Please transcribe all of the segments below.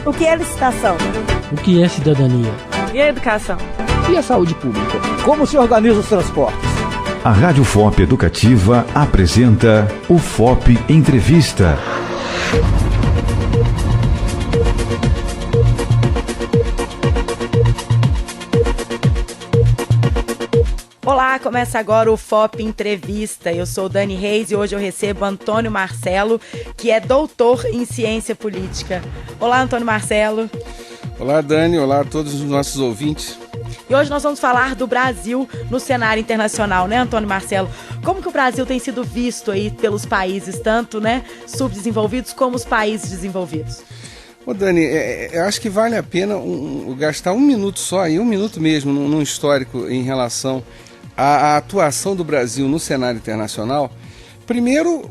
O que é licitação? O que é cidadania? E a educação? E a saúde pública? Como se organiza os transportes? A Rádio FOP Educativa apresenta o FOP Entrevista. Olá, começa agora o FOP Entrevista. Eu sou Dani Reis e hoje eu recebo Antônio Marcelo, que é doutor em ciência política. Olá, Antônio Marcelo. Olá, Dani. Olá a todos os nossos ouvintes. E hoje nós vamos falar do Brasil no cenário internacional, né, Antônio Marcelo? Como que o Brasil tem sido visto aí pelos países, tanto, né, subdesenvolvidos como os países desenvolvidos? Ô, Dani, eu acho que vale a pena gastar um minuto só, aí um minuto mesmo, num histórico em relação à atuação do Brasil no cenário internacional. Primeiro,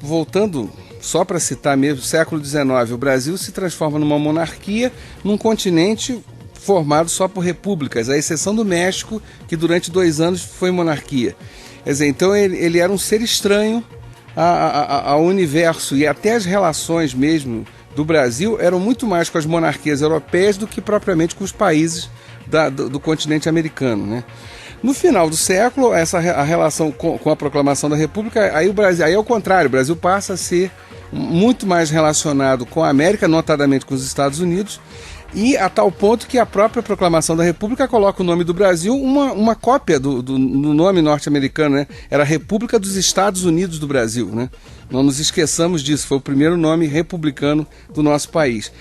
voltando só para citar mesmo, século XIX, o Brasil se transforma numa monarquia, num continente formado só por repúblicas, à exceção do México, que durante 2 anos foi monarquia. Quer dizer, então ele era um ser estranho ao universo, e até as relações mesmo do Brasil eram muito mais com as monarquias europeias do que propriamente com os países do continente americano, né? No final do século, a relação com a proclamação da República, aí é o contrário, o Brasil passa a ser muito mais relacionado com a América, notadamente com os Estados Unidos, e a tal ponto que a própria proclamação da República coloca o nome do Brasil uma cópia do nome norte-americano, né? Era a República dos Estados Unidos do Brasil, né? Não nos esqueçamos disso, foi o primeiro nome republicano do nosso país.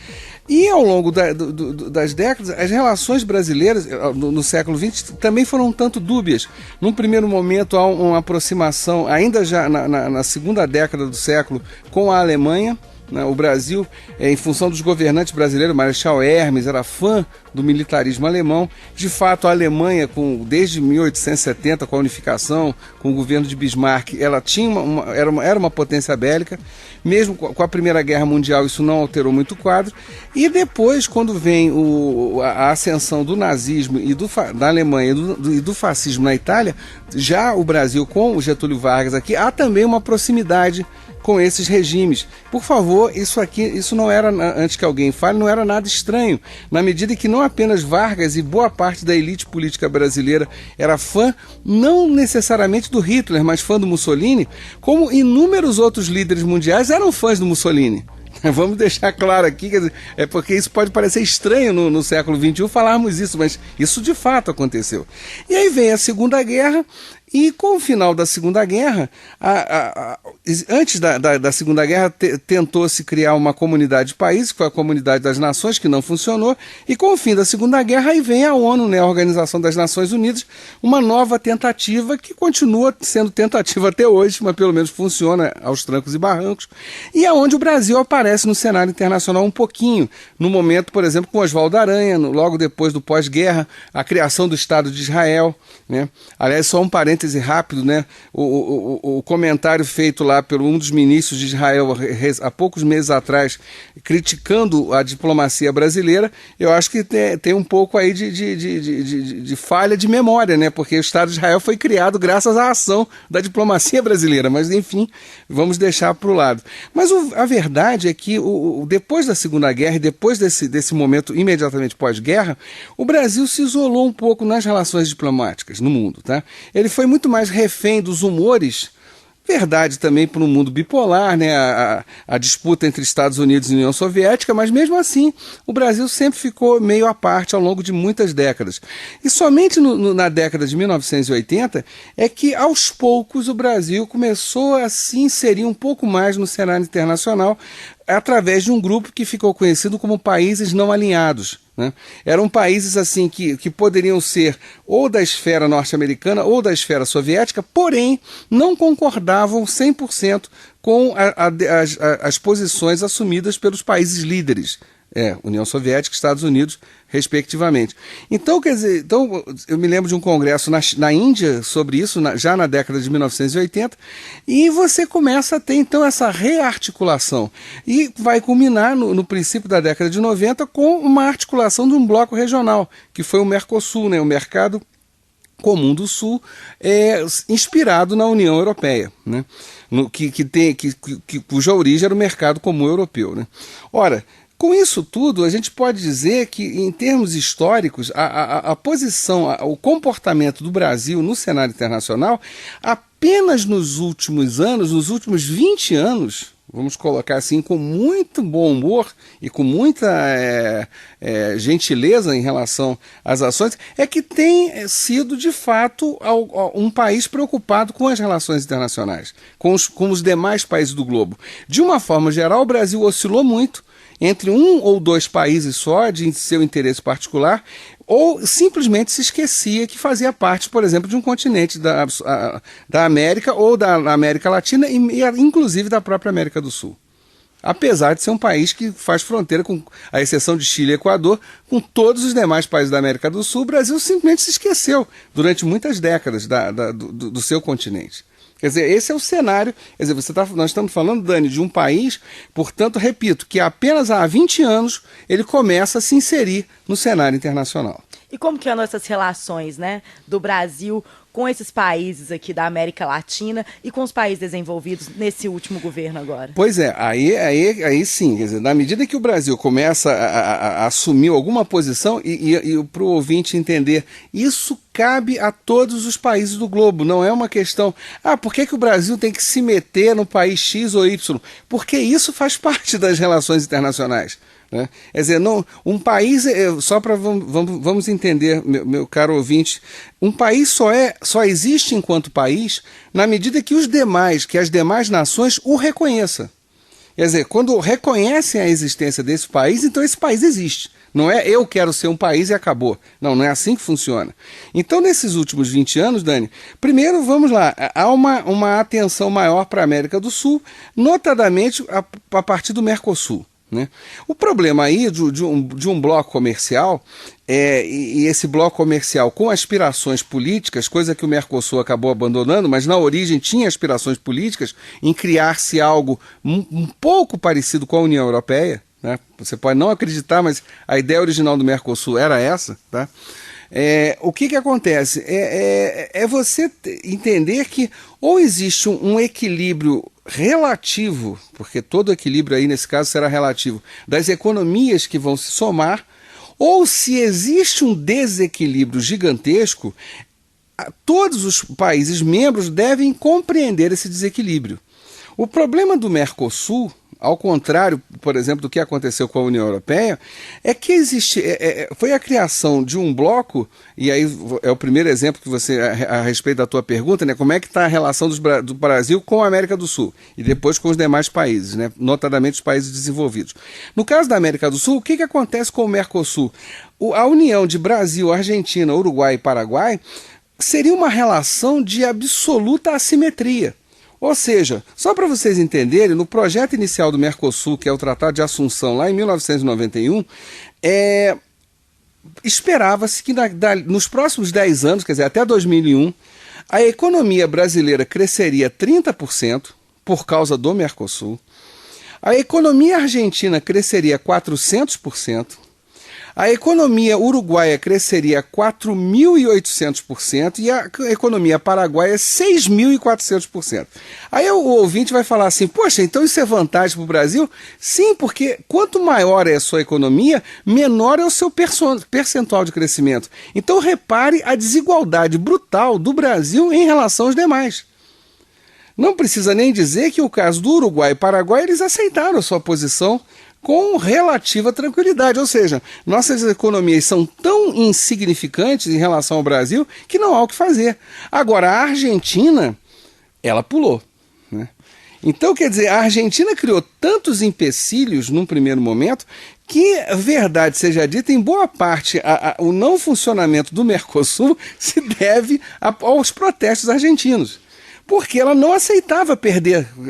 E ao longo das décadas, as relações brasileiras no século XX também foram um tanto dúbias. Num primeiro momento há uma aproximação, ainda já na segunda década do século, com a Alemanha. O Brasil, em função dos governantes brasileiros, Marechal Hermes era fã do militarismo alemão. De fato, a Alemanha, desde 1870, com a unificação, com o governo de Bismarck, ela tinha era uma potência bélica. Mesmo com a Primeira Guerra Mundial, isso não alterou muito o quadro. E depois, quando vem a ascensão do nazismo da Alemanha e do fascismo na Itália, já o Brasil, com o Getúlio Vargas aqui, há também uma proximidade com esses regimes. Por favor, isso não era, antes que alguém fale, não era nada estranho, na medida que não apenas Vargas e boa parte da elite política brasileira era fã, não necessariamente do Hitler, mas fã do Mussolini, como inúmeros outros líderes mundiais eram fãs do Mussolini. Vamos deixar claro aqui, quer dizer, porque isso pode parecer estranho no século XXI falarmos isso, mas isso de fato aconteceu. E aí vem a Segunda Guerra, e com o final da Segunda Guerra, antes da Segunda Guerra, tentou-se criar uma comunidade de países, que foi a Comunidade das Nações, que não funcionou, e com o fim da Segunda Guerra, aí vem a ONU, né, a Organização das Nações Unidas, uma nova tentativa que continua sendo tentativa até hoje, mas pelo menos funciona aos trancos e barrancos, e é onde o Brasil aparece no cenário internacional um pouquinho, no momento, por exemplo, com Oswaldo Aranha, logo depois do pós-guerra, a criação do Estado de Israel, né? Aliás, só um parêntese rápido, né? O comentário feito lá por um dos ministros de Israel há poucos meses atrás, criticando a diplomacia brasileira, eu acho que tem um pouco aí de falha de memória, né? Porque o Estado de Israel foi criado graças à ação da diplomacia brasileira, mas enfim, vamos deixar para o lado. Mas a verdade é que depois da Segunda Guerra e depois desse momento imediatamente pós-guerra, o Brasil se isolou um pouco nas relações diplomáticas no mundo, tá? Ele foi muito mais refém dos humores, verdade também para um mundo bipolar, né? A disputa entre Estados Unidos e União Soviética, mas mesmo assim o Brasil sempre ficou meio à parte ao longo de muitas décadas. E somente na década de 1980 é que aos poucos o Brasil começou a se inserir um pouco mais no cenário internacional, através de um grupo que ficou conhecido como países não alinhados, né? Eram países assim que poderiam ser ou da esfera norte-americana ou da esfera soviética, porém não concordavam 100% com as posições assumidas pelos países líderes. União Soviética e Estados Unidos, respectivamente. Então, quer dizer, eu me lembro de um congresso na Índia sobre isso, já na década de 1980, e você começa a ter, então, essa rearticulação. E vai culminar, no princípio da década de 90, com uma articulação de um bloco regional, que foi o Mercosul, né, o Mercado Comum do Sul, inspirado na União Europeia, né, cuja origem era o Mercado Comum Europeu, né. Ora, Com isso tudo, a gente pode dizer que, em termos históricos, a posição, o comportamento do Brasil no cenário internacional, apenas nos últimos anos, nos últimos 20 anos, vamos colocar assim, com muito bom humor e com muita gentileza em relação às ações, é que tem sido, de fato, um país preocupado com as relações internacionais, com os demais países do globo. De uma forma geral, o Brasil oscilou muito entre um ou dois países só, de seu interesse particular, ou simplesmente se esquecia que fazia parte, por exemplo, de um continente da América ou da América Latina, e inclusive da própria América do Sul. Apesar de ser um país que faz fronteira, com a exceção de Chile e Equador, com todos os demais países da América do Sul, o Brasil simplesmente se esqueceu durante muitas décadas do seu continente. Quer dizer, esse é o cenário. Quer dizer, nós estamos falando, Dani, de um país, portanto, repito, que apenas há 20 anos ele começa a se inserir no cenário internacional. E como que andam essas relações, né, do Brasil com esses países aqui da América Latina e com os países desenvolvidos nesse último governo agora? Pois é, aí sim, quer dizer, na medida que o Brasil começa a assumir alguma posição, e para o ouvinte entender, isso cabe a todos os países do globo, não é uma questão, por que o Brasil tem que se meter no país X ou Y? Porque isso faz parte das relações internacionais. Né? Quer dizer, não, um país, só para vamos entender, meu caro ouvinte, um país só existe enquanto país na medida que as demais nações o reconheçam. Quer dizer, quando reconhecem a existência desse país, então esse país existe. Não é eu quero ser um país e acabou. Não é assim que funciona. Então, nesses últimos 20 anos, Dani, primeiro, vamos lá, há uma atenção maior para a América do Sul, notadamente a partir do Mercosul. Né? O problema aí de um bloco comercial, e esse bloco comercial com aspirações políticas, coisa que o Mercosul acabou abandonando, mas na origem tinha aspirações políticas em criar-se algo um pouco parecido com a União Europeia, né? Você pode não acreditar, mas a ideia original do Mercosul era essa, tá? O que acontece? É você entender que ou existe um equilíbrio relativo, porque todo equilíbrio aí nesse caso será relativo, das economias que vão se somar, ou se existe um desequilíbrio gigantesco, todos os países membros devem compreender esse desequilíbrio. O problema do Mercosul, ao contrário, por exemplo, do que aconteceu com a União Europeia, é que foi a criação de um bloco, e aí é o primeiro exemplo que você, a respeito da tua pergunta, né, como é que está a relação do Brasil com a América do Sul, e depois com os demais países, né, notadamente os países desenvolvidos. No caso da América do Sul, o que acontece com o Mercosul? A união de Brasil, Argentina, Uruguai e Paraguai seria uma relação de absoluta assimetria. Ou seja, só para vocês entenderem, no projeto inicial do Mercosul, que é o Tratado de Assunção, lá em 1991, esperava-se que nos próximos 10 anos, quer dizer, até 2001, a economia brasileira cresceria 30% por causa do Mercosul, a economia argentina cresceria 400%, a economia uruguaia cresceria 4.800% e a economia paraguaia 6.400%. Aí o ouvinte vai falar assim, poxa, então isso é vantagem para o Brasil? Sim, porque quanto maior é a sua economia, menor é o seu percentual de crescimento. Então repare a desigualdade brutal do Brasil em relação aos demais. Não precisa nem dizer que o caso do Uruguai e Paraguai, eles aceitaram a sua posição com relativa tranquilidade, ou seja, nossas economias são tão insignificantes em relação ao Brasil que não há o que fazer. Agora, a Argentina, ela pulou, né? Então, quer dizer, a Argentina criou tantos empecilhos num primeiro momento que, verdade seja dita, em boa parte o não funcionamento do Mercosul se deve aos protestos argentinos, porque ela não aceitava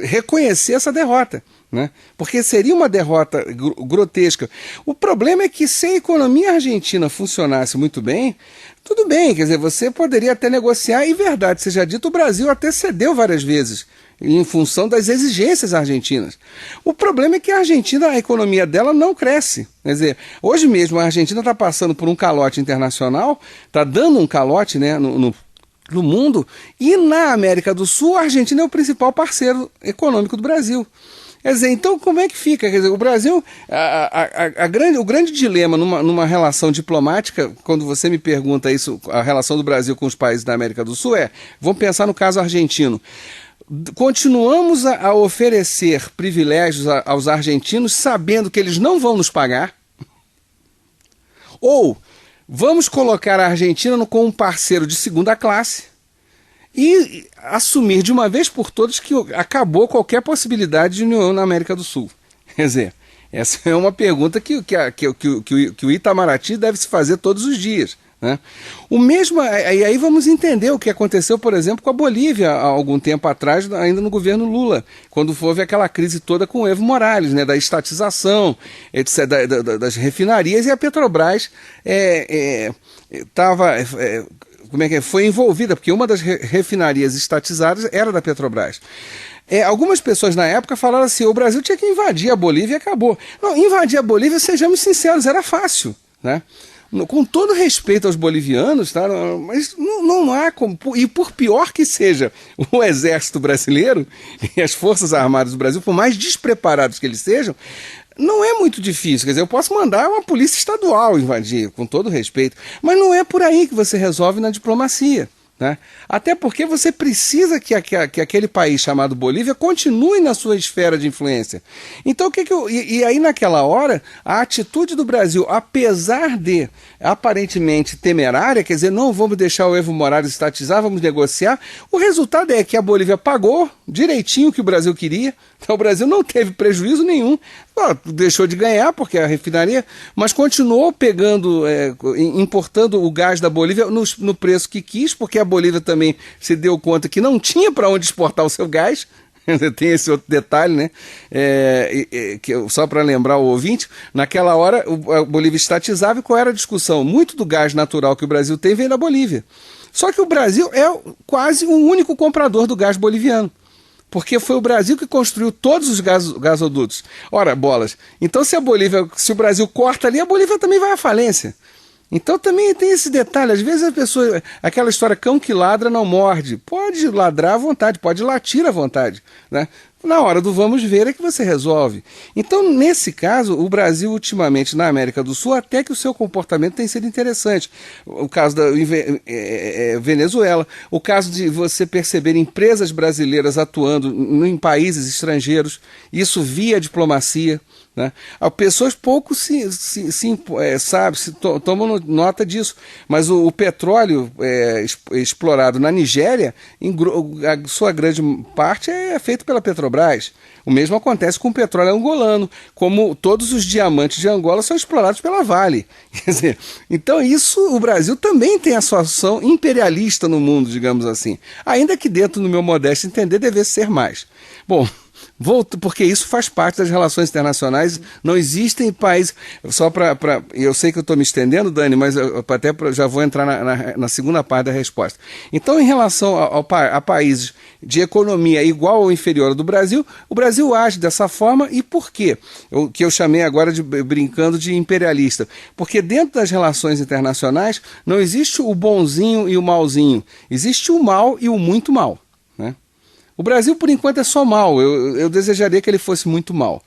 reconhecer essa derrota. Né? Porque seria uma derrota grotesca. O problema é que se a economia argentina funcionasse muito bem, tudo bem, quer dizer, você poderia até negociar, e verdade seja dito, o Brasil até cedeu várias vezes, em função das exigências argentinas. O problema é que a Argentina, a economia dela não cresce. Quer dizer, hoje mesmo a Argentina está passando por um calote internacional, está dando um calote, né, no mundo, e na América do Sul a Argentina é o principal parceiro econômico do Brasil. Quer dizer, então como é que fica? Quer dizer, o Brasil, o grande dilema numa relação diplomática, quando você me pergunta isso, a relação do Brasil com os países da América do Sul vamos pensar no caso argentino. Continuamos a oferecer privilégios aos argentinos sabendo que eles não vão nos pagar? Ou vamos colocar a Argentina como um parceiro de segunda classe e assumir de uma vez por todas que acabou qualquer possibilidade de união na América do Sul? Quer dizer, essa é uma pergunta que o Itamaraty deve se fazer todos os dias, né? O mesmo, e aí vamos entender o que aconteceu, por exemplo, com a Bolívia há algum tempo atrás, ainda no governo Lula, quando houve aquela crise toda com o Evo Morales, né, da estatização, etc., das refinarias, e a Petrobras foi envolvida, porque uma das refinarias estatizadas era da Petrobras. Algumas pessoas na época falaram assim, o Brasil tinha que invadir a Bolívia e acabou. Não, invadir a Bolívia, sejamos sinceros, era fácil, né? Com todo respeito aos bolivianos, tá? Mas não há como, e por pior que seja o exército brasileiro e as forças armadas do Brasil, por mais despreparados que eles sejam, não é muito difícil. Quer dizer, eu posso mandar uma polícia estadual invadir, com todo respeito, mas não é por aí que você resolve na diplomacia, né? Até porque você precisa que aquele país chamado Bolívia continue na sua esfera de influência. Então, e aí naquela hora, a atitude do Brasil, apesar de aparentemente temerária, quer dizer, não vamos deixar o Evo Morales estatizar, vamos negociar, o resultado é que a Bolívia pagou direitinho o que o Brasil queria, então o Brasil não teve prejuízo nenhum, deixou de ganhar porque a refinaria, mas continuou importando o gás da Bolívia no preço que quis, porque a Bolívia também se deu conta que não tinha para onde exportar o seu gás. Tem esse outro detalhe, né? Só para lembrar o ouvinte, naquela hora a Bolívia estatizava, e qual era a discussão? Muito do gás natural que o Brasil tem vem da Bolívia. Só que o Brasil é quase o único comprador do gás boliviano, porque foi o Brasil que construiu todos os gasodutos. Ora, bolas, então se o Brasil corta ali, a Bolívia também vai à falência. Então também tem esse detalhe, às vezes a pessoa, aquela história, cão que ladra não morde, pode ladrar à vontade, pode latir à vontade, né? Na hora do vamos ver é que você resolve. Então, nesse caso, o Brasil ultimamente na América do Sul, até que o seu comportamento tem sido interessante. O caso da Venezuela, o caso de você perceber empresas brasileiras atuando em países estrangeiros, isso via diplomacia, né? Pessoas pouco tomam nota disso, mas o petróleo explorado na Nigéria, a sua grande parte é feito pela Petrobras. O mesmo acontece com o petróleo angolano, como todos os diamantes de Angola são explorados pela Vale. Quer dizer, então o Brasil também tem a sua ação imperialista no mundo, digamos assim, ainda que dentro do meu modesto entender devesse ser mais. Bom, porque isso faz parte das relações internacionais, não existem países, eu sei que eu estou me estendendo, Dani, mas já vou entrar na segunda parte da resposta. Então, em relação a países de economia igual ou inferior ao do Brasil, o Brasil age dessa forma, e por quê? Que eu chamei agora, brincando, de imperialista, porque dentro das relações internacionais não existe o bonzinho e o malzinho, existe o mal e o muito mal, né? O Brasil, por enquanto, é só mal. Eu desejaria que ele fosse muito mal.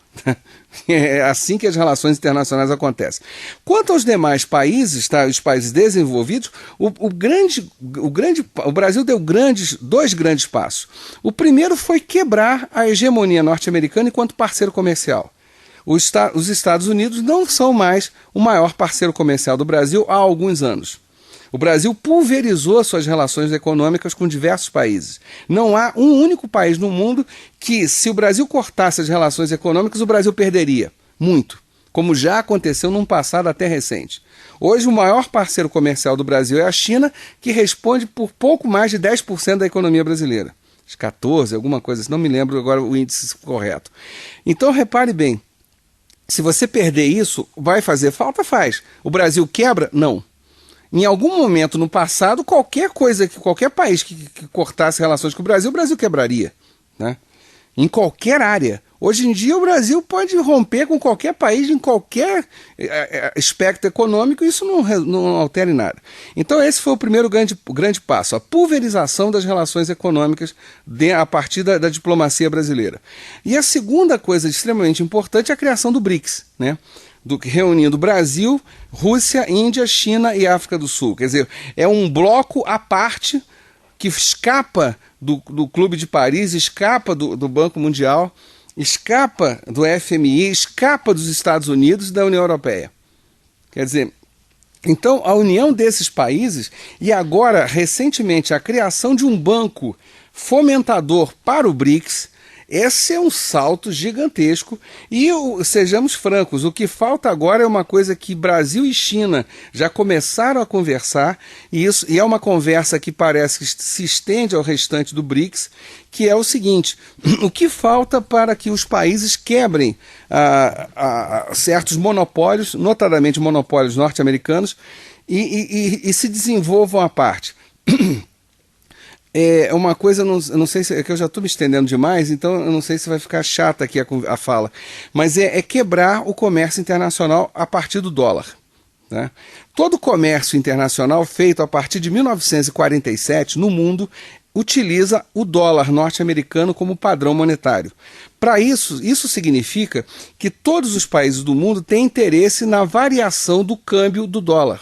É assim que as relações internacionais acontecem. Quanto aos demais países, tá, os países desenvolvidos, o Brasil deu dois grandes passos. O primeiro foi quebrar a hegemonia norte-americana enquanto parceiro comercial. Os Estados Unidos não são mais o maior parceiro comercial do Brasil há alguns anos. O Brasil pulverizou suas relações econômicas com diversos países. Não há um único país no mundo que, se o Brasil cortasse as relações econômicas, o Brasil perderia. Muito. Como já aconteceu num passado até recente. Hoje, o maior parceiro comercial do Brasil é a China, que responde por pouco mais de 10% da economia brasileira. 14%, alguma coisa assim, não me lembro agora o índice correto. Então, repare bem, se você perder isso, vai fazer falta? Faz. O Brasil quebra? Não. Em algum momento no passado, qualquer país que cortasse relações com o Brasil quebraria, né? Em qualquer área. Hoje em dia o Brasil pode romper com qualquer país em qualquer espectro econômico e isso não altera em nada. Então esse foi o primeiro grande passo, a pulverização das relações econômicas a partir da diplomacia brasileira. E a segunda coisa extremamente importante é a criação do BRICS, né? Reunindo Brasil, Rússia, Índia, China e África do Sul. Quer dizer, é um bloco à parte que escapa do Clube de Paris, escapa do Banco Mundial, escapa do FMI, escapa dos Estados Unidos e da União Europeia. Quer dizer, então a união desses países e agora, recentemente, a criação de um banco fomentador para o BRICS, esse é um salto gigantesco e, sejamos francos, o que falta agora é uma coisa que Brasil e China já começaram a conversar e é uma conversa que parece que se estende ao restante do BRICS, que é o seguinte: o que falta para que os países quebrem certos monopólios, notadamente monopólios norte-americanos, e se desenvolvam à parte? É uma coisa, eu não sei se é que eu já estou me estendendo demais, então eu não sei se vai ficar chata aqui a fala, mas é quebrar o comércio internacional a partir do dólar, né? Todo comércio internacional feito a partir de 1947 no mundo utiliza o dólar norte-americano como padrão monetário. Para isso significa que todos os países do mundo têm interesse na variação do câmbio do dólar.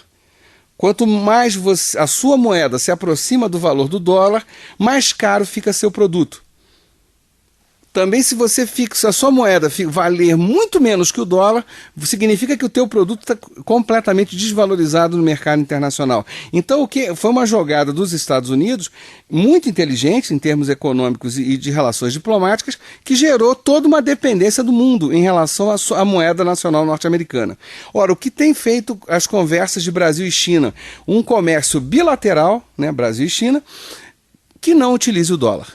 Quanto mais a sua moeda se aproxima do valor do dólar, mais caro fica seu produto. Também, se a sua moeda valer muito menos que o dólar, significa que o teu produto está completamente desvalorizado no mercado internacional. Então, foi uma jogada dos Estados Unidos muito inteligente em termos econômicos e de relações diplomáticas, que gerou toda uma dependência do mundo em relação à moeda nacional norte-americana. Ora, o que tem feito as conversas de Brasil e China? Um comércio bilateral, né, Brasil e China, que não utilize o dólar.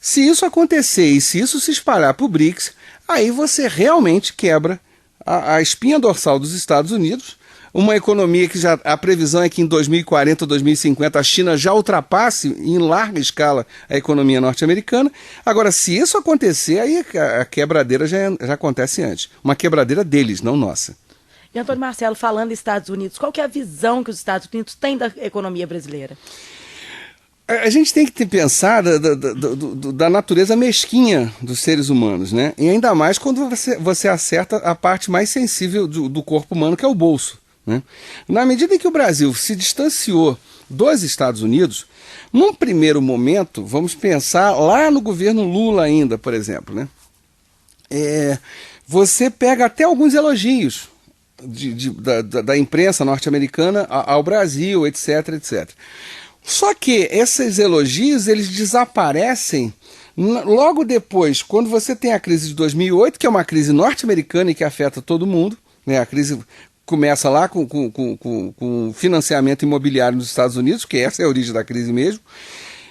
Se isso acontecer e se isso se espalhar para o BRICS, aí você realmente quebra a espinha dorsal dos Estados Unidos, uma economia que a previsão é que em 2040 ou 2050 a China já ultrapasse em larga escala a economia norte-americana. Agora, se isso acontecer, aí a quebradeira já acontece antes. Uma quebradeira deles, não nossa. E Antônio Marcelo, falando dos Estados Unidos, qual que é a visão que os Estados Unidos têm da economia brasileira? A gente tem que pensar da natureza mesquinha dos seres humanos, né? E ainda mais quando você acerta a parte mais sensível do corpo humano, que é o bolso, né? Na medida em que o Brasil se distanciou dos Estados Unidos, num primeiro momento, vamos pensar lá no governo Lula ainda, por exemplo, né? Você pega até alguns elogios da imprensa norte-americana ao Brasil, etc, etc. Só que esses elogios, eles desaparecem logo depois, quando você tem a crise de 2008, que é uma crise norte-americana e que afeta todo mundo, né? A crise começa lá com financiamento imobiliário nos Estados Unidos, que essa é a origem da crise mesmo,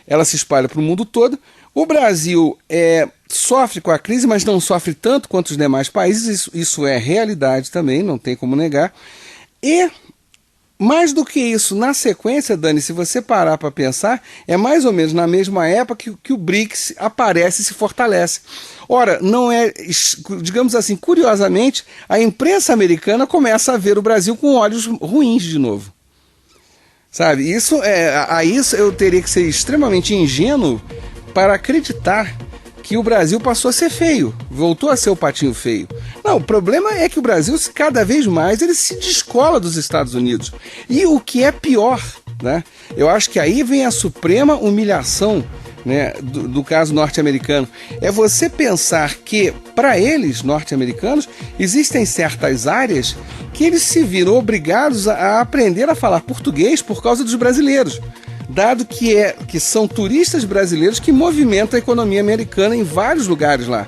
ela se espalha para o mundo todo. O Brasil sofre com a crise, mas não sofre tanto quanto os demais países, isso é realidade também, não tem como negar. E mais do que isso, na sequência, Dani, se você parar para pensar, é mais ou menos na mesma época que o BRICS aparece e se fortalece. Ora, não é, digamos assim, curiosamente, a imprensa americana começa a ver o Brasil com olhos ruins de novo. Sabe, isso eu teria que ser extremamente ingênuo para acreditar que o Brasil passou a ser feio, voltou a ser o patinho feio. Não, o problema é que o Brasil, cada vez mais, ele se descola dos Estados Unidos. E o que é pior, né? Eu acho que aí vem a suprema humilhação, né, do caso norte-americano. É você pensar que, para eles, norte-americanos, existem certas áreas que eles se viram obrigados a aprender a falar português por causa dos brasileiros. Dado que são turistas brasileiros que movimentam a economia americana em vários lugares lá.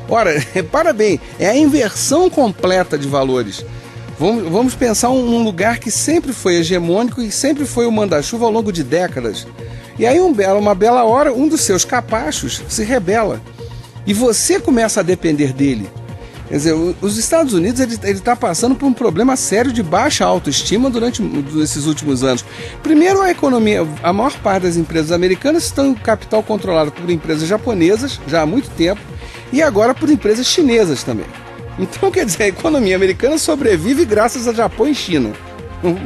Ora, repara bem, é a inversão completa de valores. Vamos pensar um lugar que sempre foi hegemônico e sempre foi o manda-chuva ao longo de décadas. E aí, uma bela hora, um dos seus capachos se rebela. E você começa a depender dele. Quer dizer, os Estados Unidos ele está passando por um problema sério de baixa autoestima durante esses últimos anos. Primeiro, a economia, a maior parte das empresas americanas estão em capital controlado por empresas japonesas já há muito tempo. e agora por empresas chinesas também. Então, quer dizer, a economia americana sobrevive graças a Japão e China.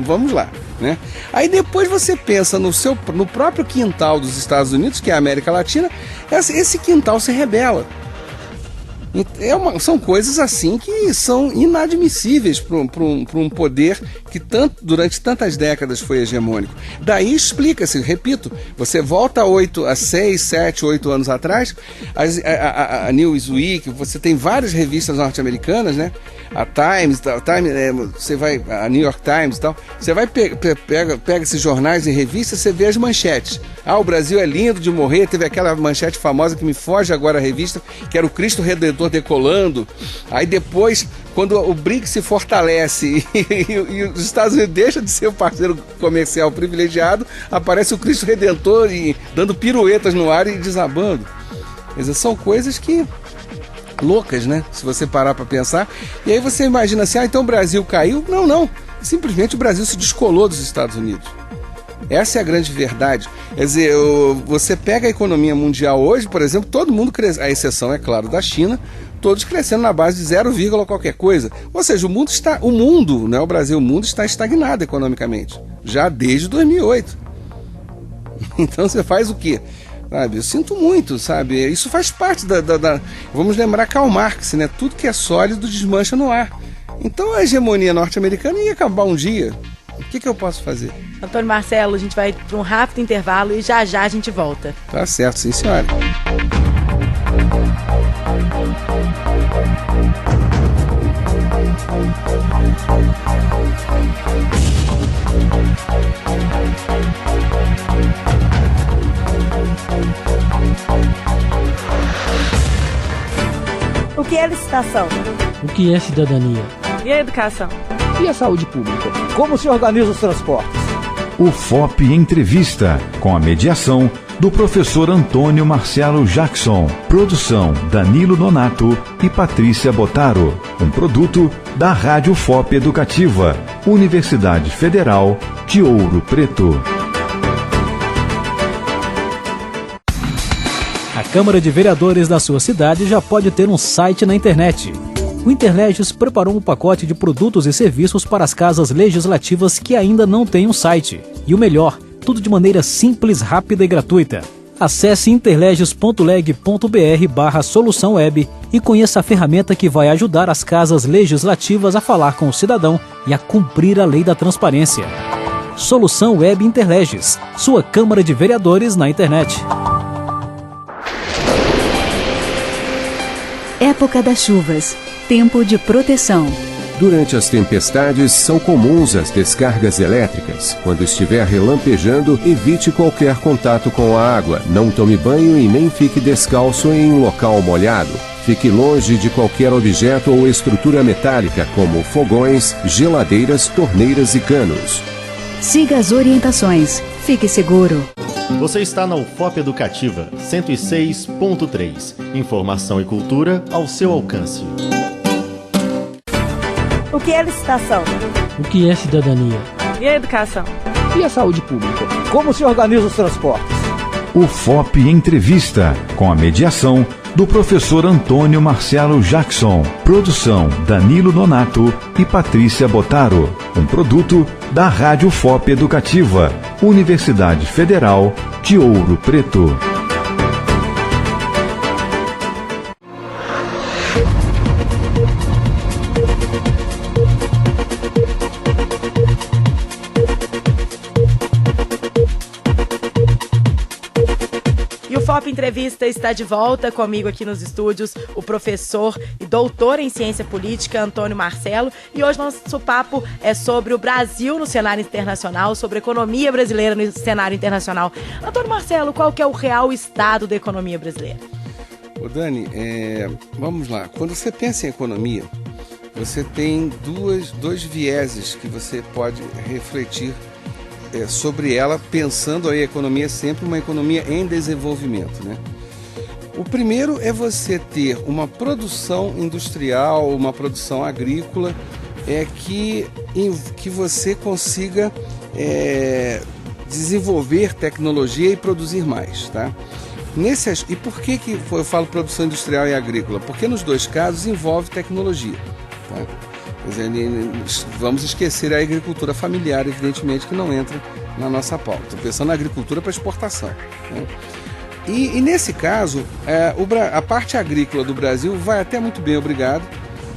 Vamos lá, né? Aí depois você pensa no próprio quintal dos Estados Unidos, que é a América Latina, esse quintal se rebela. São coisas assim que são inadmissíveis para um poder que durante tantas décadas foi hegemônico. Daí explica-se, repito, você volta a 6, 7, 8 anos atrás, a Newsweek, você tem várias revistas norte-americanas, né? A Times, você vai, a New York Times e tal, você vai pega esses jornais e revistas, você vê as manchetes. O Brasil é lindo de morrer, teve aquela manchete famosa que me foge agora a revista, que era o Cristo Redentor decolando. Aí depois, quando o BRICS se fortalece e os Estados Unidos deixam de ser o parceiro comercial privilegiado, aparece o Cristo Redentor dando piruetas no ar e desabando. Quer dizer, são coisas que loucas, né? Se você parar para pensar. E aí você imagina assim, então o Brasil caiu? Não. Simplesmente o Brasil se descolou dos Estados Unidos. Essa é a grande verdade. Quer dizer, você pega a economia mundial hoje, por exemplo, todo mundo cresce, a exceção, é claro, da China, todos crescendo na base de 0, qualquer coisa. Ou seja, o mundo, não é o Brasil, o mundo está estagnado economicamente, já desde 2008. Então você faz o quê? Sabe, eu sinto muito, sabe? Isso faz parte vamos lembrar Karl Marx, né? Tudo que é sólido desmancha no ar. Então a hegemonia norte-americana ia acabar um dia. O que eu posso fazer? Antônio Marcelo, a gente vai para um rápido intervalo e já a gente volta. Tá certo, sim, senhora. O que é licitação? O que é cidadania? E a educação? E a saúde pública? Como se organizam os transportes? O FOP Entrevista, com a mediação do professor Antônio Marcelo Jackson. Produção Danilo Nonato e Patrícia Botaro. Um produto da Rádio FOP Educativa, Universidade Federal de Ouro Preto. A Câmara de Vereadores da sua cidade já pode ter um site na internet. O Interleges preparou um pacote de produtos e serviços para as casas legislativas que ainda não têm um site. E o melhor, tudo de maneira simples, rápida e gratuita. Acesse interleges.leg.br/solução web e conheça a ferramenta que vai ajudar as casas legislativas a falar com o cidadão e a cumprir a lei da transparência. Solução Web Interleges, sua Câmara de Vereadores na internet. Época das chuvas. Tempo de proteção. Durante as tempestades, são comuns as descargas elétricas. Quando estiver relampejando, evite qualquer contato com a água. Não tome banho e nem fique descalço em um local molhado. Fique longe de qualquer objeto ou estrutura metálica, como fogões, geladeiras, torneiras e canos. Siga as orientações. Fique seguro. Você está na UFOP Educativa 106.3. Informação e cultura ao seu alcance. O que é licitação? O que é cidadania? E a educação? E a saúde pública? Como se organizam os transportes? O FOP Entrevista, com a mediação do professor Antônio Marcelo Jackson. Produção Danilo Nonato e Patrícia Botaro. Um produto da Rádio FOP Educativa, Universidade Federal de Ouro Preto. FOP Entrevista está de volta comigo aqui nos estúdios, o professor e doutor em ciência política, Antônio Marcelo. E hoje nosso papo é sobre o Brasil no cenário internacional, sobre a economia brasileira no cenário internacional. Antônio Marcelo, qual que é o real estado da economia brasileira? Ô Dani, vamos lá. Quando você pensa em economia, você tem dois vieses que você pode refletir sobre ela, pensando a economia sempre uma economia em desenvolvimento, né? O primeiro é você ter uma produção industrial, uma produção agrícola, que você consiga desenvolver tecnologia e produzir mais, tá? E por que eu falo produção industrial e agrícola? Porque nos dois casos envolve tecnologia. Tá? Quer dizer, vamos esquecer a agricultura familiar, evidentemente, que não entra na nossa pauta. Estou pensando na agricultura para exportação. Né? E nesse caso, a parte agrícola do Brasil vai até muito bem, obrigado.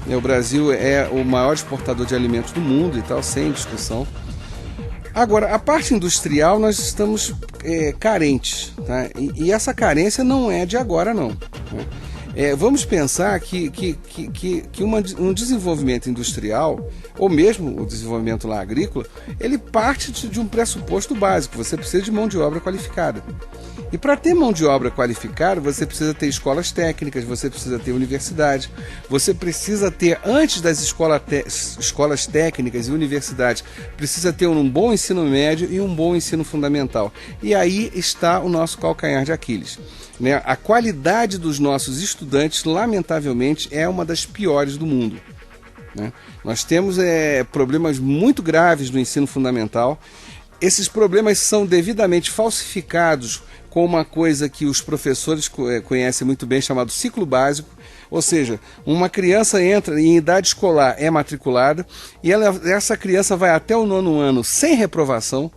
O Brasil é o maior exportador de alimentos do mundo e tal, sem discussão. Agora, a parte industrial nós estamos carentes, tá? E essa carência não é de agora, não. Né? Vamos pensar que um desenvolvimento industrial, ou mesmo o desenvolvimento lá agrícola, ele parte de um pressuposto básico: você precisa de mão de obra qualificada. E para ter mão de obra qualificada, você precisa ter escolas técnicas, você precisa ter universidade, você precisa ter, antes das escolas técnicas e universidades, precisa ter um bom ensino médio e um bom ensino fundamental. E aí está o nosso calcanhar de Aquiles. Né? A qualidade dos nossos estudantes, lamentavelmente, é uma das piores do mundo. Né? Nós temos problemas muito graves no ensino fundamental. Esses problemas são devidamente falsificados com uma coisa que os professores conhecem muito bem, chamado ciclo básico. Ou seja, uma criança entra em idade escolar, é matriculada, e essa criança vai até o 9º ano sem reprovação.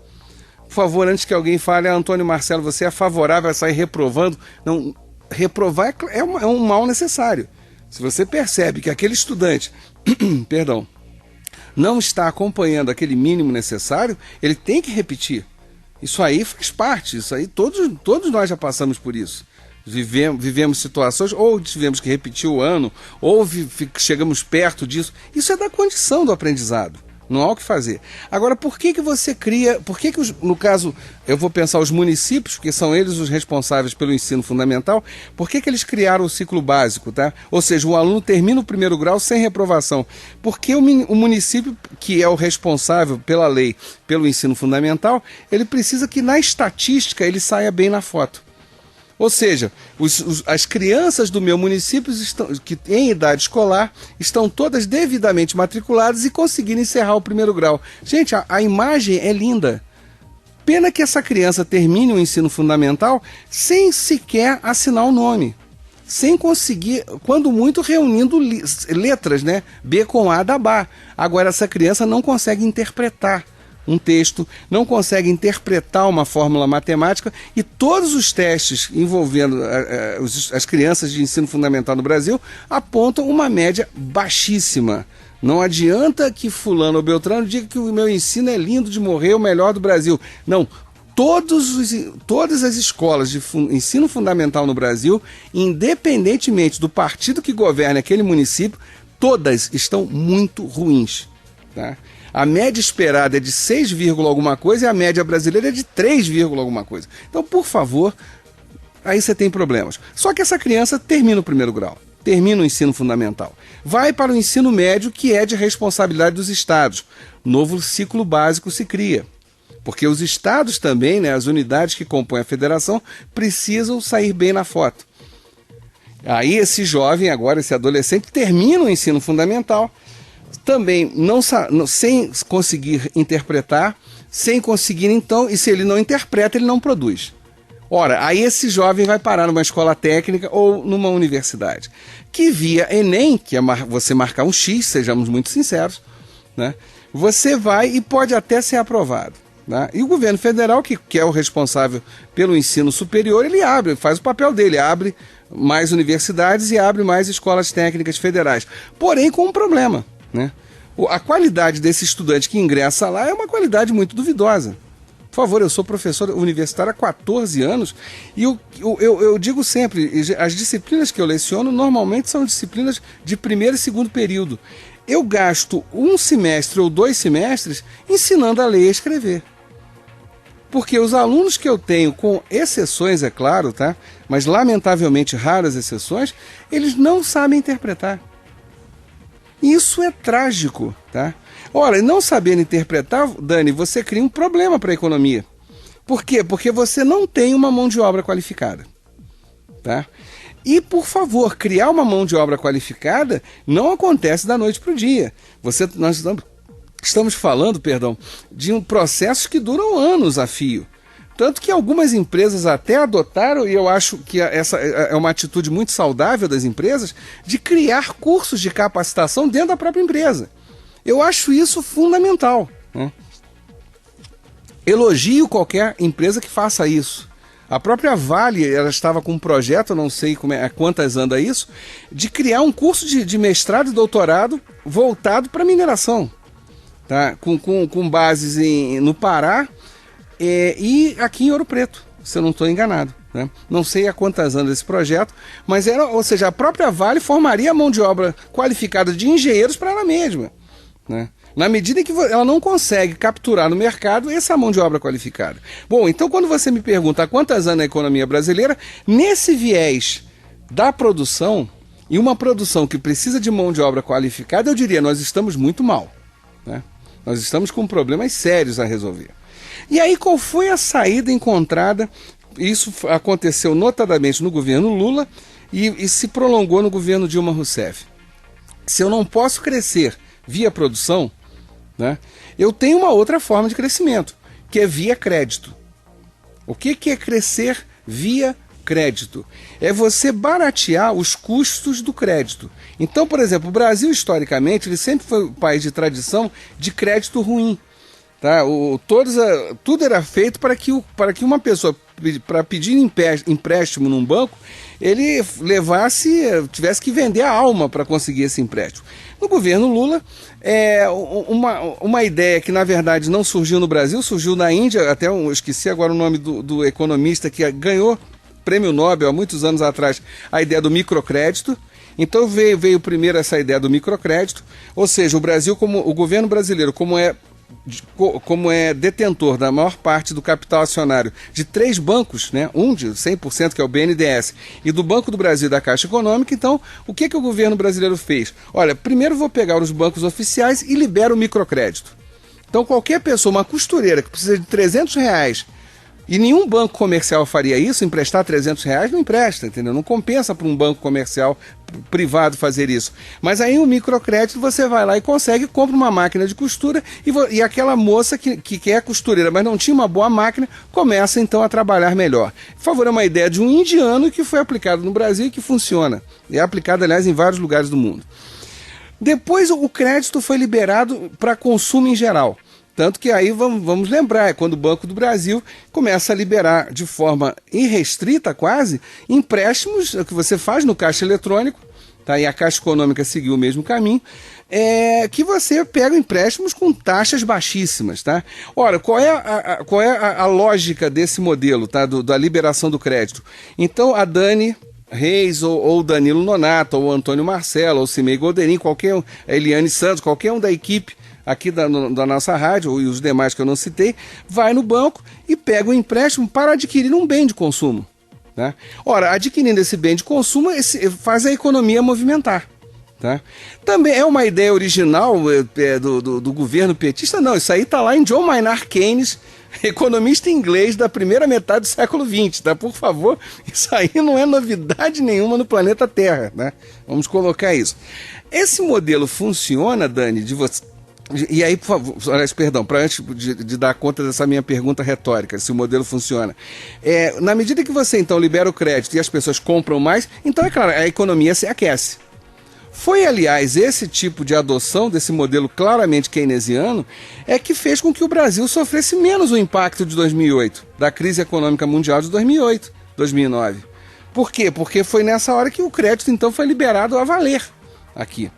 Por favor, antes que alguém fale: Antônio Marcelo, você é favorável a sair reprovando? Não, reprovar é um mal necessário. Se você percebe que aquele estudante perdão, não está acompanhando aquele mínimo necessário, ele tem que repetir. Isso aí faz parte, isso aí todos nós já passamos por isso. Vivemos situações, ou tivemos que repetir o ano, ou chegamos perto disso. Isso é da condição do aprendizado, não há o que fazer. Agora, por que você cria, no caso, eu vou pensar os municípios, que são eles os responsáveis pelo ensino fundamental, por que eles criaram o ciclo básico, tá? Ou seja, o aluno termina o 1º grau sem reprovação. Porque o município, que é o responsável pela lei, pelo ensino fundamental, ele precisa que na estatística ele saia bem na foto. Ou seja, as crianças do meu município que em idade escolar estão todas devidamente matriculadas e conseguiram encerrar o 1º grau. Gente, a imagem é linda. Pena que essa criança termine o ensino fundamental sem sequer assinar o nome. Sem conseguir, quando muito, reunindo letras, né? B com A da BA. Agora, essa criança não consegue interpretar um texto, não consegue interpretar uma fórmula matemática, e todos os testes envolvendo as crianças de ensino fundamental no Brasil apontam uma média baixíssima. Não adianta que fulano ou beltrano diga que o meu ensino é lindo de morrer, o melhor do Brasil. Não, todas as escolas de ensino fundamental no Brasil, independentemente do partido que governa aquele município, todas estão muito ruins, tá? A média esperada é de 6, alguma coisa, e a média brasileira é de 3, alguma coisa. Então, por favor, aí você tem problemas. Só que essa criança termina o 1º grau, termina o ensino fundamental, vai para o ensino médio, que é de responsabilidade dos estados. Novo ciclo básico se cria, porque os estados também, né, as unidades que compõem a federação, precisam sair bem na foto. Aí esse jovem, agora esse adolescente, termina o ensino fundamental, também sem conseguir interpretar, sem conseguir então, e se ele não interpreta, ele não produz. Ora, aí esse jovem vai parar numa escola técnica ou numa universidade, que via Enem, que é você marcar um X, sejamos muito sinceros, né? Você vai e pode até ser aprovado. Né? E o governo federal, que é o responsável pelo ensino superior, ele faz o papel dele, abre mais universidades e abre mais escolas técnicas federais. Porém, com um problema. Né? A qualidade desse estudante que ingressa lá é uma qualidade muito duvidosa. Por favor, eu sou professor universitário há 14 anos e eu digo sempre, as disciplinas que eu leciono normalmente são disciplinas de 1º e 2º período. Eu gasto 1 semestre ou 2 semestres ensinando a ler e a escrever. Porque os alunos que eu tenho, com exceções, é claro, tá? Mas lamentavelmente raras exceções, eles não sabem interpretar. Isso é trágico, tá? Ora, não sabendo interpretar, Dani, você cria um problema para a economia. Por quê? Porque você não tem uma mão de obra qualificada, tá? E, por favor, criar uma mão de obra qualificada não acontece da noite para o dia. Nós estamos falando, de processos que duram anos a fio. Tanto que algumas empresas até adotaram, e eu acho que essa é uma atitude muito saudável das empresas, de criar cursos de capacitação dentro da própria empresa. Eu acho isso fundamental, né? Elogio qualquer empresa que faça isso. A própria Vale, ela estava com um projeto, eu não sei há quantas anda isso, de criar um curso de mestrado e doutorado voltado para mineração, tá? Com bases no Pará, e aqui em Ouro Preto, se eu não estou enganado, né? Não sei há quantas anos esse projeto, mas ou seja, a própria Vale formaria a mão de obra qualificada de engenheiros para ela mesma, né? Na medida em que ela não consegue capturar no mercado essa mão de obra qualificada. Bom, então quando você me pergunta há quantas anos a economia brasileira, nesse viés da produção, e uma produção que precisa de mão de obra qualificada, eu diria, nós estamos muito mal, né? Nós estamos com problemas sérios a resolver. E aí, qual foi a saída encontrada? Isso aconteceu notadamente no governo Lula e se prolongou no governo Dilma Rousseff. Se eu não posso crescer via produção, né, eu tenho uma outra forma de crescimento, que é via crédito. O que é crescer via crédito? É você baratear os custos do crédito. Então, por exemplo, o Brasil, historicamente, ele sempre foi um país de tradição de crédito ruim. Tá? Tudo era feito para que uma pessoa, para pedir empréstimo num banco, ele tivesse que vender a alma para conseguir esse empréstimo. No governo Lula, uma ideia que na verdade não surgiu no Brasil, surgiu na Índia, até eu esqueci agora o nome do economista que ganhou prêmio Nobel há muitos anos atrás, a ideia do microcrédito. Então veio primeiro essa ideia do microcrédito, ou seja, o governo brasileiro, como é detentor da maior parte do capital acionário de 3 bancos, né? Um de 100%, que é o BNDES, e do Banco do Brasil e da Caixa Econômica. Então, o que o governo brasileiro fez? Olha, primeiro vou pegar os bancos oficiais e libero o microcrédito. Então, qualquer pessoa, uma costureira que precisa de R$300, e nenhum banco comercial faria isso, emprestar R$300, não empresta, entendeu? Não compensa para um banco comercial privado fazer isso. Mas aí o microcrédito você vai lá e consegue, compra uma máquina de costura e aquela moça que é costureira, mas não tinha uma boa máquina, começa então a trabalhar melhor. Por favor, é uma ideia de um indiano que foi aplicado no Brasil e que funciona. É aplicado, aliás, em vários lugares do mundo. Depois o crédito foi liberado para consumo em geral. Tanto que aí vamos lembrar, é quando o Banco do Brasil começa a liberar de forma irrestrita quase, empréstimos que você faz no caixa eletrônico, tá? E a Caixa Econômica seguiu o mesmo caminho, que você pega empréstimos com taxas baixíssimas. Tá? Ora, qual é a lógica desse modelo, tá? Da liberação do crédito? Então a Dani Reis, ou Danilo Nonato, ou Antônio Marcelo, ou Cimei Golderin, a Eliane Santos, qualquer um da equipe aqui da nossa rádio, e os demais que eu não citei, vai no banco e pega um empréstimo para adquirir um bem de consumo. Né? Ora, adquirindo esse bem de consumo, faz a economia movimentar. Tá? Também é uma ideia original do governo petista? Não, isso aí está lá em John Maynard Keynes, economista inglês da primeira metade do século XX, tá? Por favor, isso aí não é novidade nenhuma no planeta Terra, né? Vamos colocar isso. Esse modelo funciona, Dani, e aí, por favor, perdão, antes de dar conta dessa minha pergunta retórica, se o modelo funciona. Na medida que você, então, libera o crédito e as pessoas compram mais, então, é claro, a economia se aquece. Foi, aliás, esse tipo de adoção desse modelo claramente keynesiano que fez com que o Brasil sofresse menos o impacto de 2008, da crise econômica mundial de 2008, 2009. Por quê? Porque foi nessa hora que o crédito, então, foi liberado a valer aqui.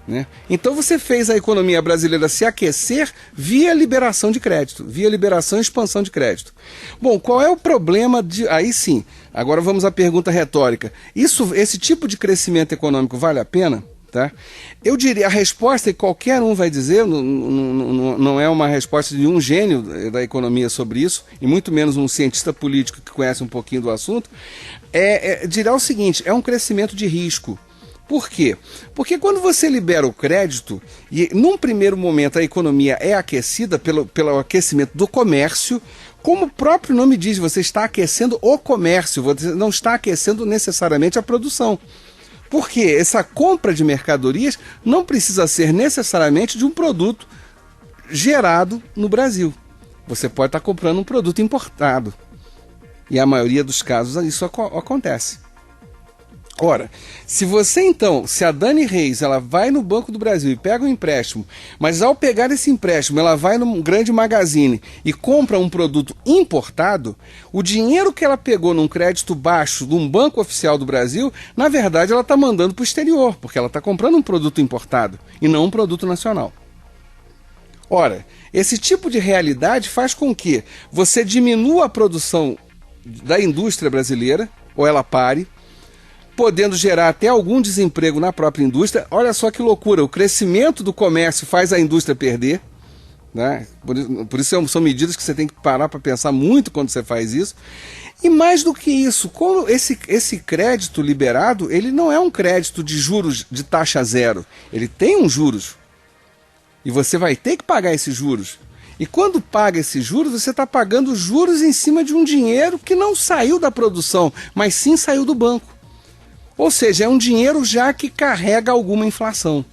Né? Então você fez a economia brasileira se aquecer via liberação de crédito, via liberação e expansão de crédito. Bom, qual é o problema aí sim, agora vamos à pergunta retórica. Esse tipo de crescimento econômico vale a pena? Tá? Eu diria, a resposta, e qualquer um vai dizer, não é uma resposta de um gênio da economia sobre isso, e muito menos um cientista político que conhece um pouquinho do assunto, dirá o seguinte: é um crescimento de risco. Por quê? Porque quando você libera o crédito, e num primeiro momento a economia é aquecida pelo aquecimento do comércio, como o próprio nome diz, você está aquecendo o comércio, você não está aquecendo necessariamente a produção. Por quê? Essa compra de mercadorias não precisa ser necessariamente de um produto gerado no Brasil. Você pode estar comprando um produto importado. E a maioria dos casos isso acontece. Ora, se a Dani Reis, ela vai no Banco do Brasil e pega um empréstimo, mas ao pegar esse empréstimo, ela vai num grande magazine e compra um produto importado, o dinheiro que ela pegou num crédito baixo de um banco oficial do Brasil, na verdade ela está mandando para o exterior, porque ela está comprando um produto importado e não um produto nacional. Ora, esse tipo de realidade faz com que você diminua a produção da indústria brasileira, ou ela pare, podendo gerar até algum desemprego na própria indústria. Olha só que loucura, o crescimento do comércio faz a indústria perder, né? Por isso são medidas que você tem que parar para pensar muito quando você faz isso. E mais do que isso, como esse crédito liberado, ele não é um crédito de juros de taxa zero, ele tem uns juros, e você vai ter que pagar esses juros. E quando paga esses juros, você está pagando juros em cima de um dinheiro que não saiu da produção, mas sim saiu do banco. Ou seja, é um dinheiro já que carrega alguma inflação.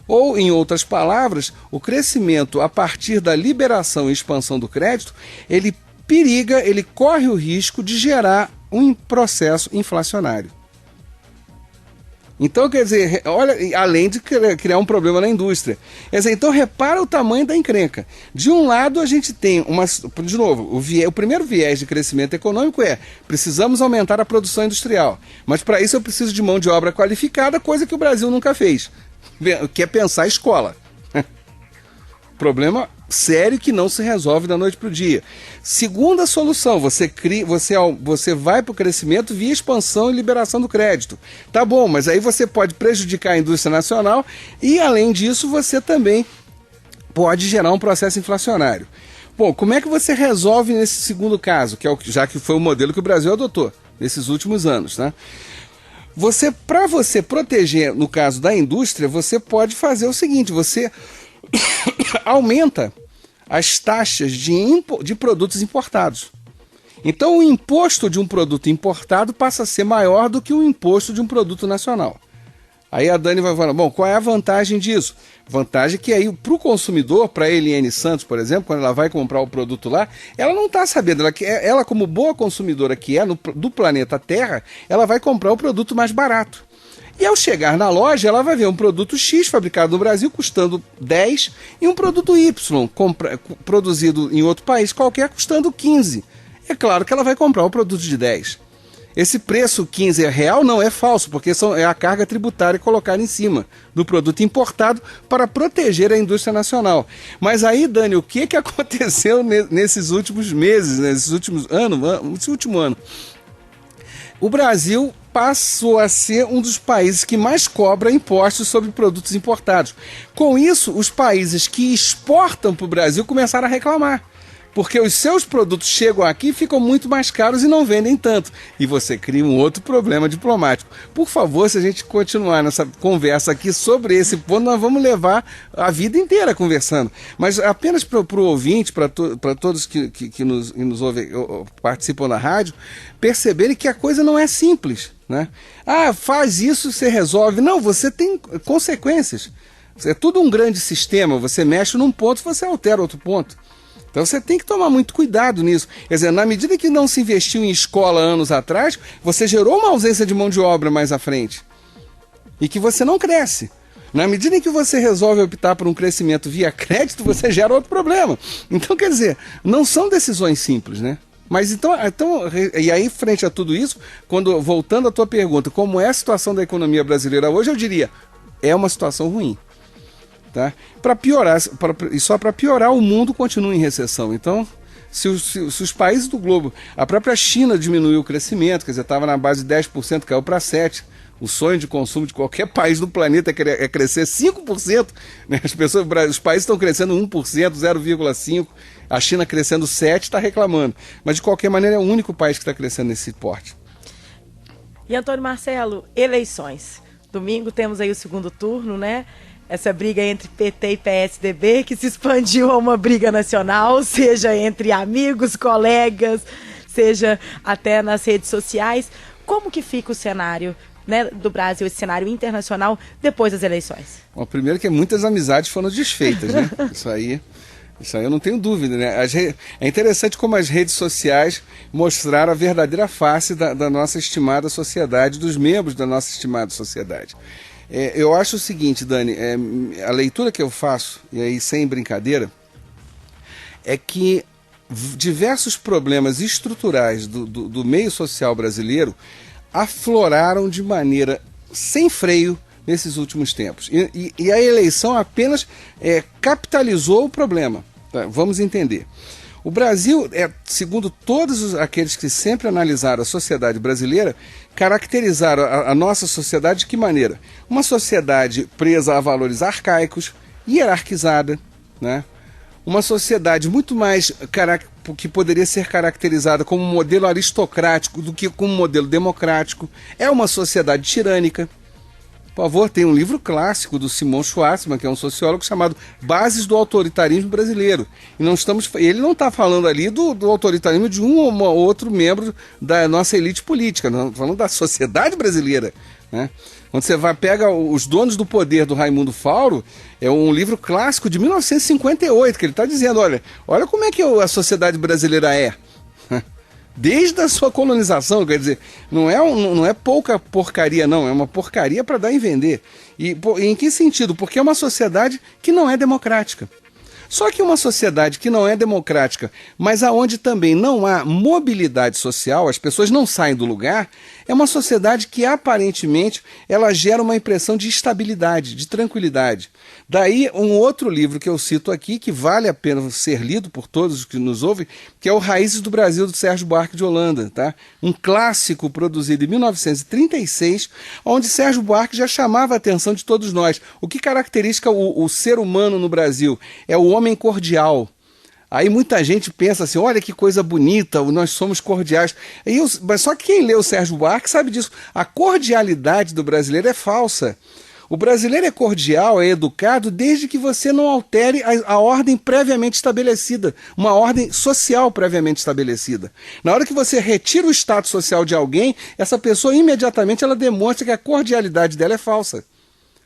Ou, em outras palavras, o crescimento a partir da liberação e expansão do crédito, ele corre o risco de gerar um processo inflacionário. Então, quer dizer, olha, além de criar um problema na indústria. Quer dizer, então repara o tamanho da encrenca. De um lado a gente tem de novo, o primeiro viés de crescimento econômico precisamos aumentar a produção industrial. Mas para isso eu preciso de mão de obra qualificada, coisa que o Brasil nunca fez. Que é pensar a escola. Problema sério que não se resolve da noite para o dia. Segunda solução, você vai para o crescimento via expansão e liberação do crédito. Tá bom, mas aí você pode prejudicar a indústria nacional e, além disso, você também pode gerar um processo inflacionário. Bom, como é que você resolve nesse segundo caso, já que foi o modelo que o Brasil adotou nesses últimos anos, né? Para você proteger, no caso da indústria, você pode fazer o seguinte, você aumenta as taxas de produtos importados. Então o imposto de um produto importado passa a ser maior do que o imposto de um produto nacional. Aí a Dani vai falar, bom, qual é a vantagem disso? Vantagem que aí para o consumidor, para a Eliane Santos, por exemplo, quando ela vai comprar o produto lá, ela não está sabendo, ela como boa consumidora que é do planeta Terra, ela vai comprar o produto mais barato. E ao chegar na loja, ela vai ver um produto X fabricado no Brasil custando 10 e um produto Y produzido em outro país qualquer custando 15. É claro que ela vai comprar o produto de 10. Esse preço 15 é real? Não, é falso, porque é a carga tributária colocada em cima do produto importado para proteger a indústria nacional. Mas aí, Dani, o que aconteceu nesses últimos meses, nesses últimos nesse último ano? O Brasil passou a ser um dos países que mais cobra impostos sobre produtos importados. Com isso, os países que exportam para o Brasil começaram a reclamar, porque os seus produtos chegam aqui e ficam muito mais caros e não vendem tanto. E você cria um outro problema diplomático. Por favor, se a gente continuar nessa conversa aqui sobre esse ponto, nós vamos levar a vida inteira conversando. Mas apenas para o ouvinte, para todos que nos ouvem, participam da rádio, perceberem que a coisa não é simples, né? Ah, faz isso, você resolve. Não, você tem consequências. É tudo um grande sistema. Você mexe num ponto, você altera outro ponto. Então você tem que tomar muito cuidado nisso. Quer dizer, na medida que não se investiu em escola anos atrás, você gerou uma ausência de mão de obra mais à frente. E que você não cresce. Na medida em que você resolve optar por um crescimento via crédito, você gera outro problema. Então, quer dizer, não são decisões simples, né? Mas então, e aí, frente a tudo isso, voltando à tua pergunta, como é a situação da economia brasileira hoje, eu diria, é uma situação ruim. Tá? Para piorar, e só para piorar, o mundo continua em recessão. Então, se os países do globo, a própria China diminuiu o crescimento, quer dizer, estava na base de 10%, caiu para 7%. O sonho de consumo de qualquer país do planeta é crescer 5%. Né? Os países estão crescendo 1%, 0,5%. A China crescendo 7%, está reclamando. Mas, de qualquer maneira, é o único país que está crescendo nesse porte. E, Antônio Marcelo, eleições. Domingo temos aí o segundo turno, né? Essa briga entre PT e PSDB, que se expandiu a uma briga nacional, seja entre amigos, colegas, seja até nas redes sociais. Como que fica o cenário, né, do Brasil, esse cenário internacional, depois das eleições? Bom, primeiro que muitas amizades foram desfeitas, né? Isso aí Isso aí eu não tenho dúvida, né? É interessante como as redes sociais mostraram a verdadeira face da nossa estimada sociedade, dos membros da nossa estimada sociedade. Eu acho o seguinte, Dani, a leitura que eu faço, e aí sem brincadeira, é que diversos problemas estruturais do meio social brasileiro afloraram de maneira sem freio nesses últimos tempos. E a eleição apenas capitalizou o problema. Tá? Vamos entender. O Brasil, segundo todos aqueles que sempre analisaram a sociedade brasileira, caracterizaram a nossa sociedade de que maneira? Uma sociedade presa a valores arcaicos, hierarquizada, né? Uma sociedade muito mais que poderia ser caracterizada como um modelo aristocrático do que como um modelo democrático. É uma sociedade tirânica. Por favor, tem um livro clássico do Simon Schwarzman, que é um sociólogo, chamado Bases do Autoritarismo Brasileiro. E ele não está falando ali do autoritarismo de um ou outro membro da nossa elite política, não, estamos falando da sociedade brasileira, né? Quando você pega Os Donos do Poder, do Raimundo Fauro, é um livro clássico de 1958, que ele está dizendo, olha como é que a sociedade brasileira é. Desde a sua colonização, quer dizer, não é pouca porcaria, não, é uma porcaria para dar e vender. E em que sentido? Porque é uma sociedade que não é democrática. Só que uma sociedade que não é democrática, mas aonde também não há mobilidade social, as pessoas não saem do lugar, é uma sociedade que aparentemente ela gera uma impressão de estabilidade, de tranquilidade. Daí um outro livro que eu cito aqui, que vale a pena ser lido por todos os que nos ouvem, que é o Raízes do Brasil, do Sérgio Buarque de Holanda, tá? Um clássico produzido em 1936, onde Sérgio Buarque já chamava a atenção de todos nós. O que caracteriza o ser humano no Brasil? É o homem cordial. Aí muita gente pensa assim, olha que coisa bonita, nós somos cordiais. Mas só que quem lê o Sérgio Buarque sabe disso. A cordialidade do brasileiro é falsa. O brasileiro é cordial, é educado, desde que você não altere a ordem previamente estabelecida, uma ordem social previamente estabelecida. Na hora que você retira o status social de alguém, essa pessoa imediatamente ela demonstra que a cordialidade dela é falsa.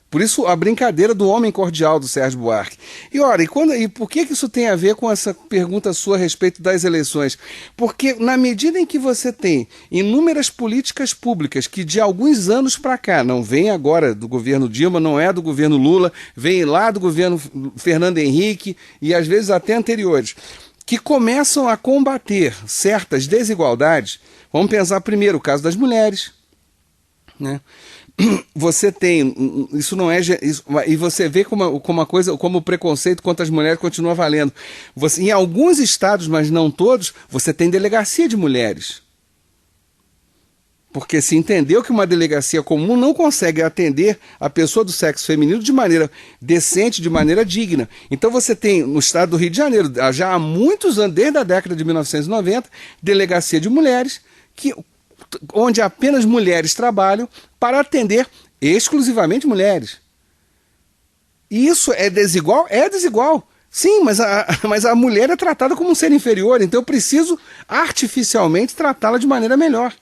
Por isso a brincadeira do homem cordial do Sérgio Buarque. E ora, e por que isso tem a ver com essa pergunta sua a respeito das eleições? Porque na medida em que você tem inúmeras políticas públicas que de alguns anos para cá, não vem agora do governo Dilma, não é do governo Lula, vem lá do governo Fernando Henrique e às vezes até anteriores, que começam a combater certas desigualdades. Vamos pensar primeiro o caso das mulheres, né? Você tem, isso não é, isso, e você vê como o preconceito contra as mulheres continua valendo. Em alguns estados, mas não todos, você tem delegacia de mulheres. Porque se entendeu que uma delegacia comum não consegue atender a pessoa do sexo feminino de maneira decente, de maneira digna. Então você tem, no estado do Rio de Janeiro, já há muitos anos, desde a década de 1990, delegacia de mulheres, onde apenas mulheres trabalham para atender exclusivamente mulheres. E isso é desigual? É desigual. Sim, mas a mulher é tratada como um ser inferior, então eu preciso artificialmente tratá-la de maneira melhor.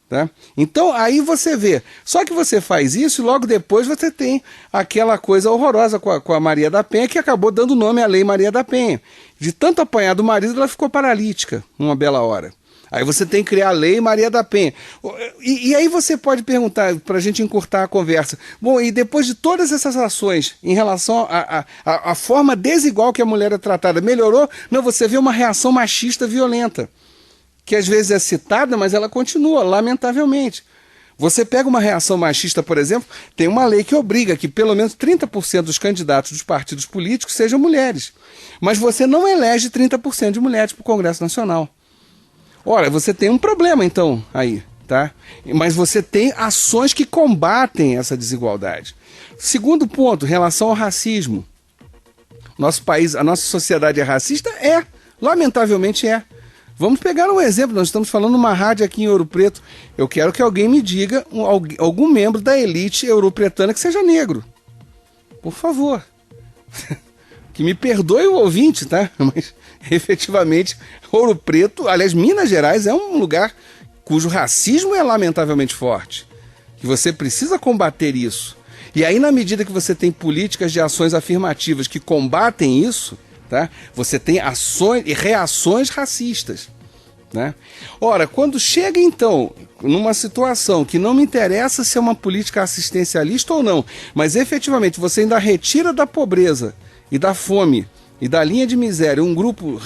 Tá? Então aí você vê, só que você faz isso e logo depois você tem aquela coisa horrorosa com a Maria da Penha, que acabou dando nome à Lei Maria da Penha. De tanto apanhar do marido, ela ficou paralítica numa bela hora. Aí você tem que criar a Lei Maria da Penha. E aí você pode perguntar, para a gente encurtar a conversa, bom, e depois de todas essas ações em relação à forma desigual que a mulher é tratada, melhorou? Não, você vê uma reação machista violenta, que às vezes é citada, mas ela continua, lamentavelmente. Você pega uma reação machista, por exemplo, tem uma lei que obriga que pelo menos 30% dos candidatos dos partidos políticos sejam mulheres. Mas você não elege 30% de mulheres para o Congresso Nacional. Ora, você tem um problema então aí, tá? Mas você tem ações que combatem essa desigualdade. Segundo ponto, em relação ao racismo. Nosso país, a nossa sociedade é racista? É, lamentavelmente é. Vamos pegar um exemplo, nós estamos falando numa rádio aqui em Ouro Preto. Eu quero que alguém me diga algum membro da elite europretana que seja negro. Por favor. Que me perdoe o ouvinte, tá? Mas efetivamente Ouro Preto, aliás, Minas Gerais é um lugar cujo racismo é lamentavelmente forte. Que você precisa combater isso. E aí, na medida que você tem políticas de ações afirmativas que combatem isso, tá? Você tem ações e reações racistas, né? Ora, quando chega então numa situação que não me interessa se é uma política assistencialista ou não, mas efetivamente você ainda retira da pobreza e da fome e da linha de miséria um grupo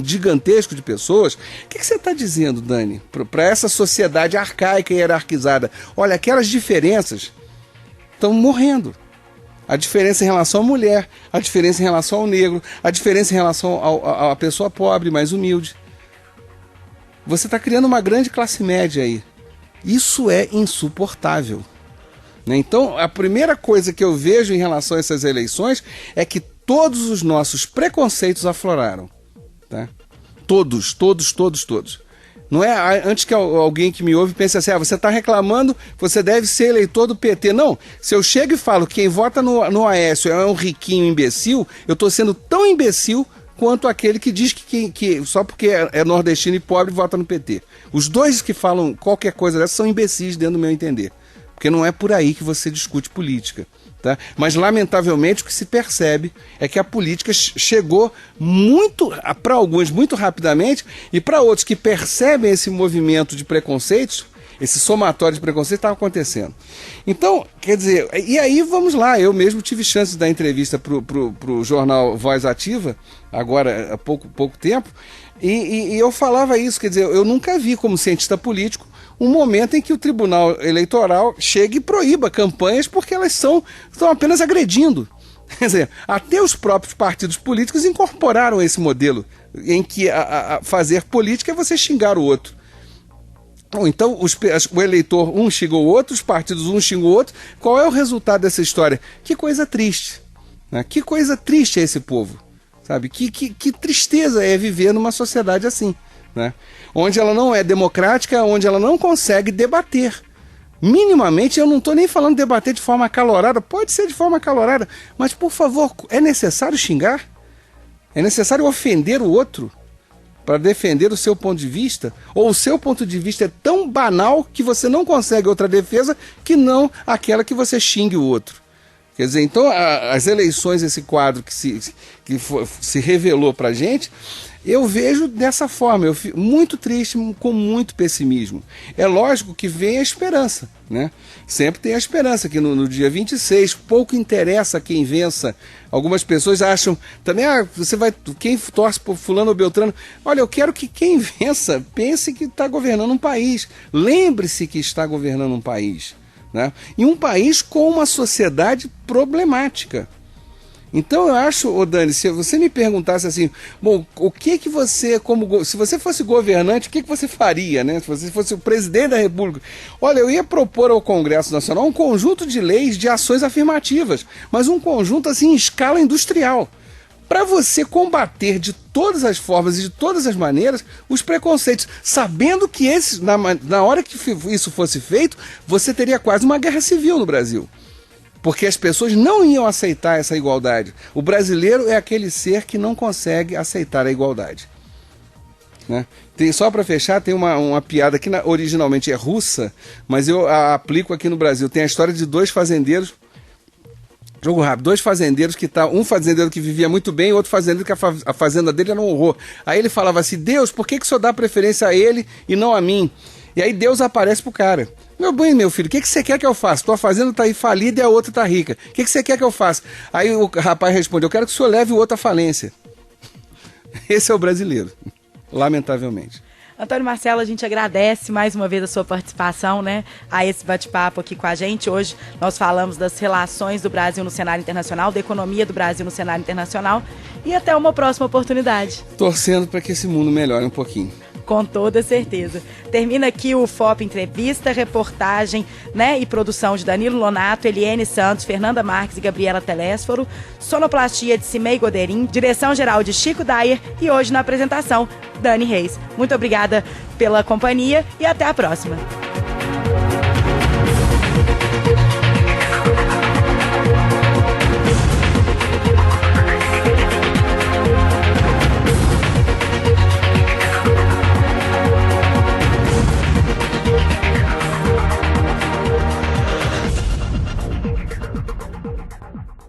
gigantesco de pessoas, o que você está dizendo, Dani, para essa sociedade arcaica e hierarquizada? Olha, aquelas diferenças estão morrendo. A diferença em relação à mulher, a diferença em relação ao negro, a diferença em relação à pessoa pobre, mais humilde. Você está criando uma grande classe média aí. Isso é insuportável, né? Então, a primeira coisa que eu vejo em relação a essas eleições é que todos os nossos preconceitos afloraram, tá? Todos. Não é antes que alguém que me ouve pense assim, você está reclamando, você deve ser eleitor do PT. Não, se eu chego e falo que quem vota no Aécio é um riquinho imbecil, eu estou sendo tão imbecil quanto aquele que diz que só porque é nordestino e pobre vota no PT. Os dois que falam qualquer coisa dessa são imbecis dentro do meu entender. Porque não é por aí que você discute política, tá? Mas, lamentavelmente, o que se percebe é que a política chegou para alguns, muito rapidamente, e para outros que percebem esse movimento de preconceitos, esse somatório de preconceito estava acontecendo. Então, quer dizer, e aí vamos lá, eu mesmo tive chance de dar entrevista para o jornal Voz Ativa, agora há pouco tempo, e eu falava isso, quer dizer, eu nunca vi como cientista político um momento em que o Tribunal Eleitoral chegue e proíba campanhas porque elas estão apenas agredindo. Quer dizer, até os próprios partidos políticos incorporaram esse modelo em que fazer política é você xingar o outro. Então o eleitor um xinga o outro, os partidos um xingam o outro. Qual é o resultado dessa história? Que coisa triste, né? Que coisa triste é esse povo, sabe? Que tristeza é viver numa sociedade assim, né? Onde ela não é democrática, onde ela não consegue debater. Minimamente, eu não estou nem falando de debater de forma acalorada, pode ser de forma acalorada, mas por favor, é necessário xingar? É necessário ofender o outro para defender o seu ponto de vista? Ou o seu ponto de vista é tão banal que você não consegue outra defesa que não aquela que você xingue o outro? Quer dizer, então as eleições, esse quadro que se revelou para a gente, eu vejo dessa forma, eu fico muito triste, com muito pessimismo. É lógico que vem a esperança, né? Sempre tem a esperança que no dia 26, pouco interessa quem vença. Algumas pessoas acham também, quem torce por fulano ou beltrano, olha, eu quero que quem vença pense que está governando um país. Lembre-se que está governando um país, né? E um país com uma sociedade problemática. Então eu acho, Dani, se você me perguntasse assim, bom, o que você, se você fosse governante, o que você faria, né? Se você fosse o presidente da República, olha, eu ia propor ao Congresso Nacional um conjunto de leis de ações afirmativas, mas um conjunto assim em escala industrial, para você combater de todas as formas e de todas as maneiras os preconceitos, sabendo que na hora que isso fosse feito, você teria quase uma guerra civil no Brasil. Porque as pessoas não iam aceitar essa igualdade. O brasileiro é aquele ser que não consegue aceitar a igualdade, né? Só para fechar, tem uma piada que originalmente é russa, mas eu a aplico aqui no Brasil. Tem a história de dois fazendeiros, jogo rápido, dois fazendeiros um fazendeiro que vivia muito bem e outro fazendeiro que a fazenda dele era um horror. Aí ele falava assim, Deus, por que o senhor dá preferência a ele e não a mim? E aí Deus aparece pro cara. Meu filho, o que você quer que eu faça? Tua fazenda tá aí falida e a outra tá rica. O que você quer que eu faça? Aí o rapaz responde, eu quero que o senhor leve o outro à falência. Esse é o brasileiro, lamentavelmente. Antônio Marcelo, a gente agradece mais uma vez a sua participação, né, a esse bate-papo aqui com a gente. Hoje nós falamos das relações do Brasil no cenário internacional, da economia do Brasil no cenário internacional, e até uma próxima oportunidade. Torcendo para que esse mundo melhore um pouquinho. Com toda certeza. Termina aqui o FOP Entrevista, reportagem, né, e produção de Danilo Nonato, Eliene Santos, Fernanda Marques e Gabriela Telésforo, sonoplastia de Cimei Goderim, direção-geral de Chico Dyer e hoje na apresentação, Dani Reis. Muito obrigada pela companhia e até a próxima.